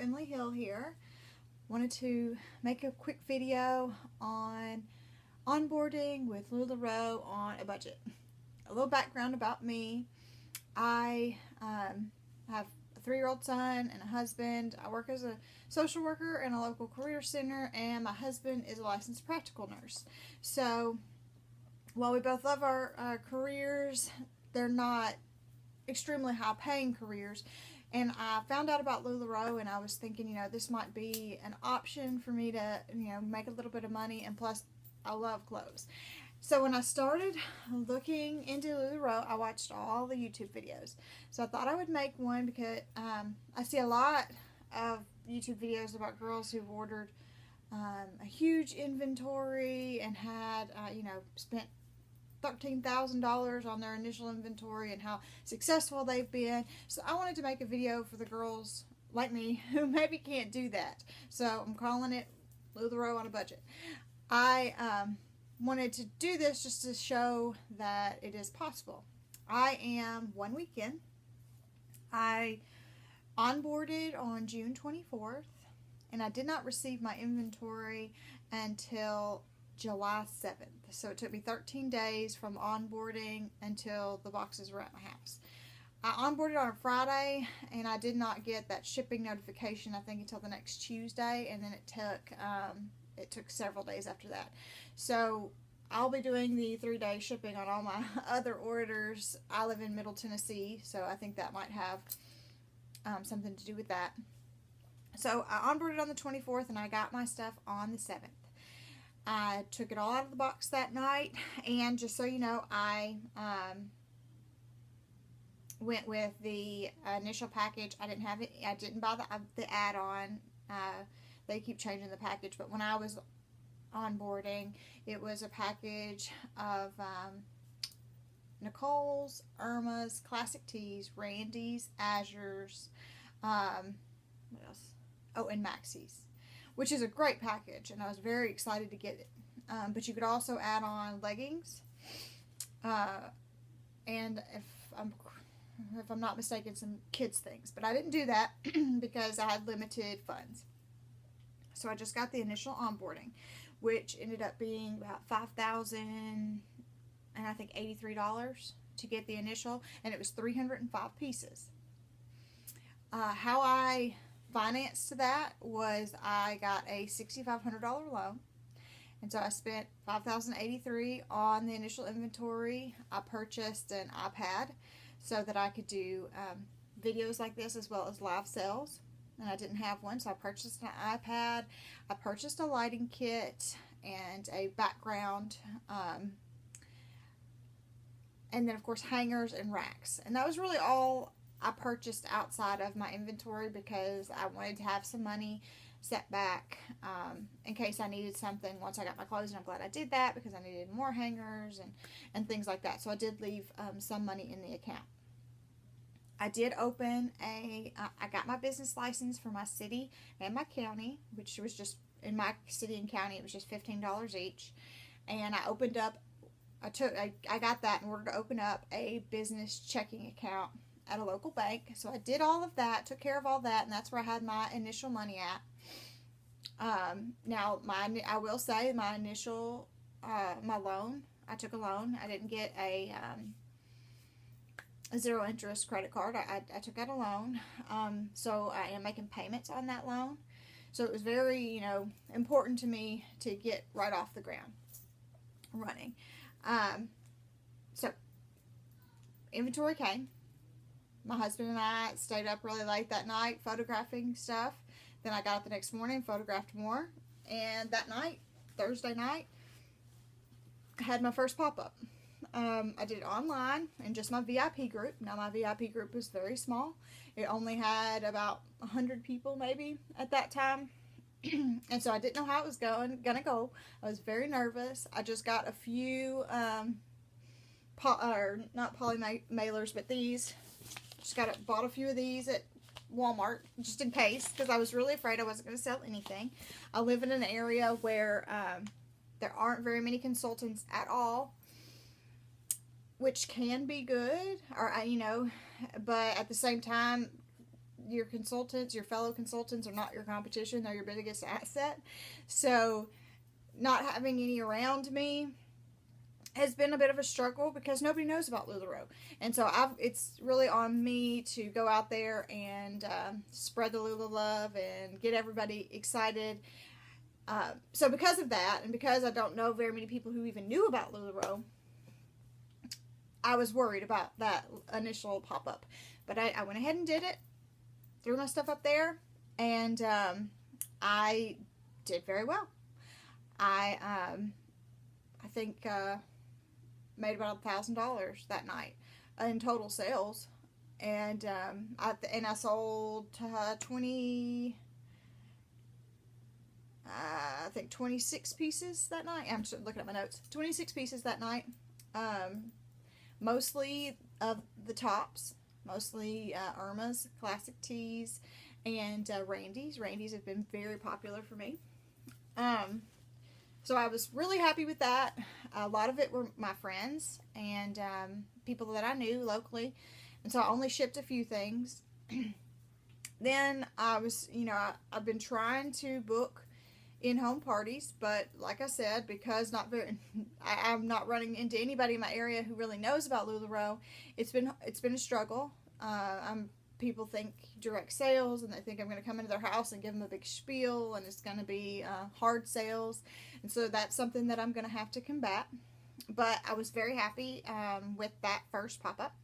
Lularoeemilyhill here. Wanted to make a quick video on onboarding with LuLaRoe on a budget. A little background about me. I have a 3-year-old son and a husband. I work as a social worker in a local career center, and my husband is a licensed practical nurse. So while we both love our careers, they're not extremely high paying careers. And I found out about LuLaRoe, and I was thinking, this might be an option for me to, make a little bit of money, and plus I love clothes. So when I started looking into LuLaRoe, I watched all the YouTube videos. So I thought I would make one because I see a lot of YouTube videos about girls who've ordered a huge inventory and had, spent $13,000 on their initial inventory and how successful they've been. So I wanted to make a video for the girls like me who maybe can't do that. So I'm calling it LuLaRoe on a budget. I wanted to do this just to show that it is possible. I am one weekend. I onboarded on June 24th, and I did not receive my inventory until July 7th. So it took me 13 days from onboarding until the boxes were at my house. I onboarded on a Friday, and I did not get that shipping notification, I think, until the next Tuesday, and then it took several days after that. So I'll be doing the 3-day shipping on all my other orders. I live in Middle Tennessee, so I think that might have something to do with that. So I onboarded on the 24th, and I got my stuff on the 7th. I took it all out of the box that night, and just so you know, I went with the initial package. I didn't have it. I didn't buy the add-on. They keep changing the package, but when I was onboarding, it was a package of Nicole's, Irma's, Classic Tees, Randy's, Azure's, what else? Oh, and Maxie's, which is a great package, and I was very excited to get it. But you could also add on leggings, and if I'm not mistaken, some kids things. But I didn't do that because I had limited funds. So I just got the initial onboarding, which ended up being about $5,000 and I think $83 to get the initial, and it was 305 pieces. How I financed that was I got a $6,500 loan, and so I spent $5,083 on the initial inventory. I purchased an iPad so that I could do videos like this as well as live sales, and I didn't have one, so I purchased an iPad. I purchased a lighting kit and a background, and then of course hangers and racks, and that was really all I purchased outside of my inventory because I wanted to have some money set back in case I needed something once I got my clothes, and I'm glad I did that because I needed more hangers and things like that. So I did leave some money in the account. I did open I got my business license for my city and my county, which was just, in my city and county, it was just $15 each. And I opened up, I got that in order to open up a business checking account at a local bank. So I did all of that, took care of all that, and that's where I had my initial money at. Now, I will say my initial, my loan, I took a loan. I didn't get a zero interest credit card. I took out a loan. So I am making payments on that loan. So it was very, important to me to get right off the ground running. So inventory came. My husband and I stayed up really late that night photographing stuff. Then I got up the next morning, photographed more. And that night, Thursday night, I had my first pop-up. I did it online in just my VIP group. Now my VIP group was very small. It only had about 100 people maybe at that time. And so I didn't know how it was gonna go. I was very nervous. I just got a few, not poly mailers, but these. Just bought a few of these at Walmart just in case, because I was really afraid I wasn't going to sell anything. I live in an area where there aren't very many consultants at all, which can be good, or but at the same time, your consultants, your fellow consultants are not your competition. They're your biggest asset. So not having any around me has been a bit of a struggle because nobody knows about LuLaRoe. And so it's really on me to go out there and spread the Lula love and get everybody excited. So because of that, and because I don't know very many people who even knew about LuLaRoe, I was worried about that initial pop-up. But I went ahead and did it, threw my stuff up there, and I did very well. I think made about $1,000 that night in total sales, and I sold 26 pieces that night. I'm just looking at my notes. 26 pieces that night. Mostly of the tops, mostly Irma's, classic tees, and Randy's. Randy's have been very popular for me. So I was really happy with that. A lot of it were my friends and people that I knew locally. And so I only shipped a few things. Then I was, I've been trying to book in-home parties, but like I said, because I'm not running into anybody in my area who really knows about LuLaRoe, it's been a struggle. People think direct sales, and they think I'm going to come into their house and give them a big spiel, and it's going to be hard sales, and so that's something that I'm going to have to combat. But I was very happy with that first pop-up.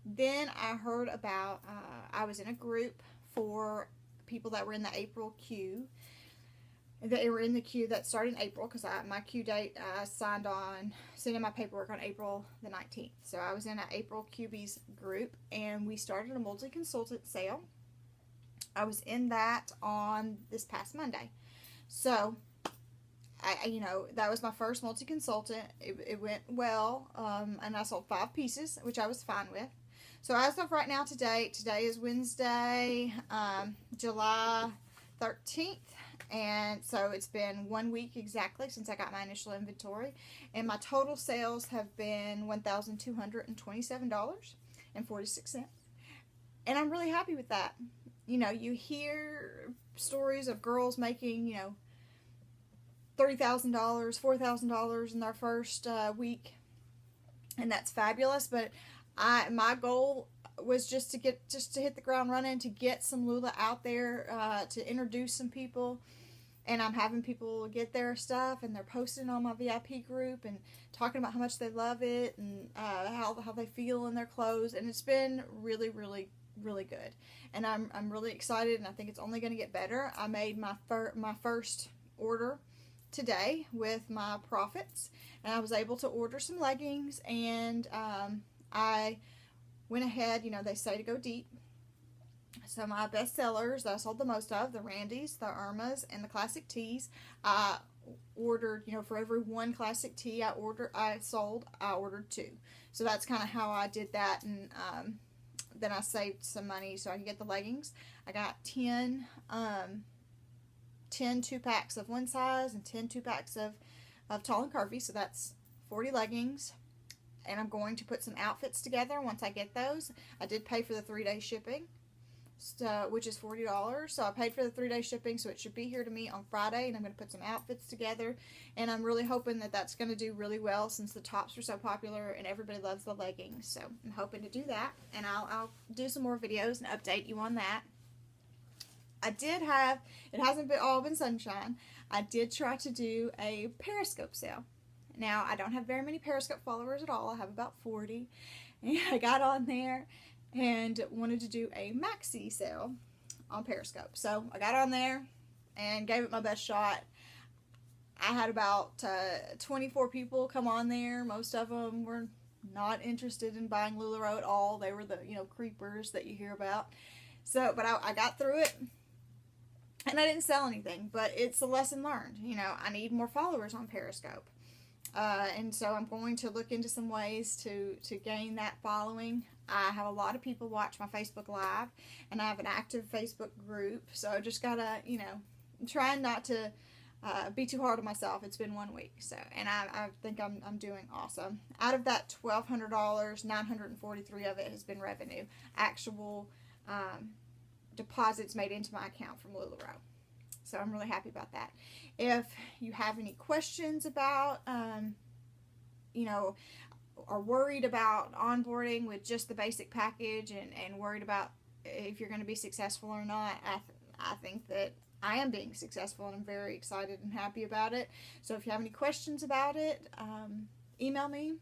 Then I heard about, I was in a group for people that were in the April queue. They were in the queue that started in April, because my queue date, I sent in my paperwork on April the 19th. So I was in an April QB's group, and we started a multi-consultant sale. I was in that on this past Monday. So, that was my first multi-consultant. It went well, and I sold 5 pieces, which I was fine with. So as of right now, today is Wednesday, July 13th. And so it's been 1 week exactly since I got my initial inventory. And my total sales have been $1,227.46. And I'm really happy with that. You hear stories of girls making, $30,000, $4,000 in their first week. And that's fabulous. But my goal was just to hit the ground running, to get some Lula out there, to introduce some people. And I'm having people get their stuff, and they're posting on my VIP group and talking about how much they love it and how they feel in their clothes. And it's been really, really, really good. And I'm really excited, and I think it's only going to get better. I made my first order today with my profits, and I was able to order some leggings, and I went ahead, they say to go deep. So my best sellers that I sold the most of, the Randy's, the Irma's, and the classic tees, I ordered, for every one classic tee I ordered 2. So that's kind of how I did that, and then I saved some money so I could get the leggings. I got 10 2-packs of one size and 10 2-packs of tall and curvy, so that's 40 leggings. And I'm going to put some outfits together once I get those. I did pay for the 3-day shipping, so, which is $40. So I paid for the 3-day shipping, so it should be here to me on Friday, and I'm going to put some outfits together. And I'm really hoping that that's going to do really well, since the tops are so popular and everybody loves the leggings. So I'm hoping to do that, and I'll do some more videos and update you on that. I did have, it hasn't all been sunshine, I did try to do a Periscope sale. Now, I don't have very many Periscope followers at all. I have about 40. And I got on there and wanted to do a maxi sale on Periscope. So I got on there and gave it my best shot. I had about 24 people come on there. Most of them were not interested in buying LuLaRoe at all. They were the, creepers that you hear about. So, but I got through it. And I didn't sell anything. But it's a lesson learned. I need more followers on Periscope. And so I'm going to look into some ways to gain that following. I have a lot of people watch my Facebook Live, and I have an active Facebook group. So I just gotta, trying not to be too hard on myself. It's been 1 week, so, and I think I'm doing awesome. Out of that $1,200, $943 of it has been revenue, actual deposits made into my account from LuLaRoe. So I'm really happy about that. If you have any questions about, you know, are worried about onboarding with just the basic package and worried about if you're going to be successful or not, I think that I am being successful, and I'm very excited and happy about it. So if you have any questions about it, email me.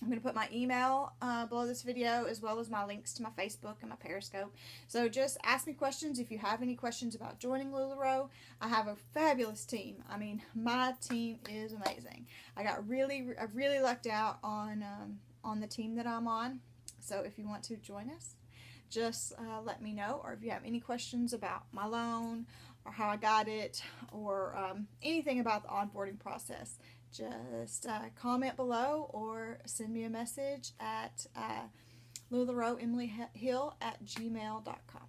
I'm going to put my email below this video, as well as my links to my Facebook and my Periscope. So just ask me questions if you have any questions about joining LuLaRoe. I have a fabulous team. I mean, my team is amazing. I really lucked out on the team that I'm on. So if you want to join us, just let me know. Or if you have any questions about my loan or how I got it, or anything about the onboarding process, just comment below or send me a message at LulaRoeemilyhill@gmail.com.